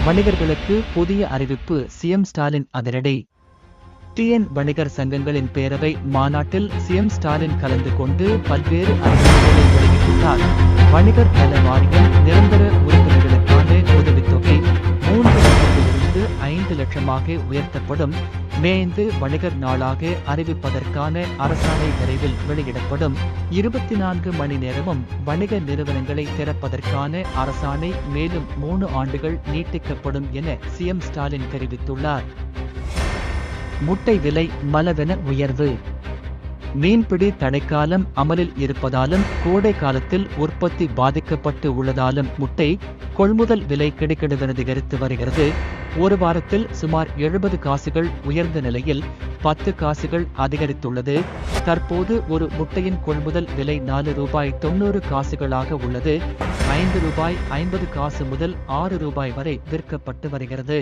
வணிகர்களுக்கு புதிய அறிவிப்பு சிஎம் ஸ்டாலின் அதிரடி. டிஎன் வணிகர் சங்கங்களின் பேரவை மாநாட்டில் சிஎம் ஸ்டாலின் கலந்து கொண்டு பல்வேறு அறிவிப்புகளை வெளியிட்டுள்ளார். வணிகர் நல வாரியம் நிரந்தர உறுப்பினர்களுக்கான உதவித்தொகை 3 லட்சத்திலிருந்து 5 லட்சமாக உயர்த்தப்படும். மே 5 வணிகர் நாளாக அறிவிப்பதற்கான அரசாணை விரைவில் வெளியிடப்படும். 24 மணி நேரமும் வணிக நிறுவனங்களை திறப்பதற்கான அரசாணை மேலும் 3 ஆண்டுகள் நீட்டிக்கப்படும் என சிஎம் ஸ்டாலின் தெரிவித்துள்ளார். முட்டை விலை மளவென உயர்வு. மீன்பிடி தடைக்காலம் அமலில் இருப்பதாலும் கோடை காலத்தில் உற்பத்தி பாதிக்கப்பட்டு உள்ளதாலும் முட்டை கொள்முதல் விலை கிடுகிடுவெனதிகரித்து வருகிறது. ஒரு வாரத்தில் சுமார் 70 காசுகள் உயர்ந்த நிலையில் 10 காசுகள் அதிகரித்துள்ளது. தற்போது ஒரு முட்டையின் கொள்முதல் விலை ₹4.90 உள்ளது. ₹5.50 முதல் ₹6 வரை விற்கப்பட்டு வருகிறது.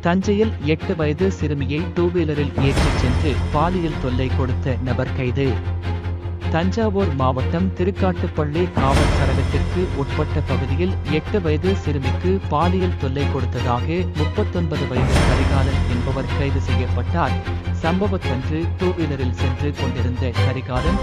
தஞ்சையில் 8 வயது சிறுமியை டூவீலரில் ஏற்றிச் சென்று பாலியல் தொல்லை கொடுத்த நபர் கைது. தஞ்சாவூர் மாவட்டம் திருக்காட்டுப்பள்ளி காவல் சரகத்திற்கு உட்பட்ட பகுதியில் 8 வயது சிறுமிக்கு பாலியல் தொல்லை கொடுத்ததாக 39 வயது கரிகாலன் என்பவர் கைது செய்யப்பட்டார். சம்பவத்தன்று டூவீலரில் சென்று கொண்டிருந்த கரிகாலன்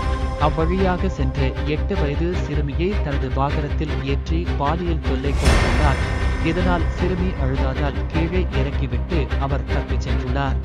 அவ்வழியாக சென்ற 8 வயது சிறுமியை தனது வாகனத்தில் ஏற்றி பாலியல் தொல்லை கொடுத்துள்ளார். இதனால் சிறுமி அழுதாதால் கீழே இறக்கிவிட்டு அவர் தப்பிச் சென்றுள்ளார்.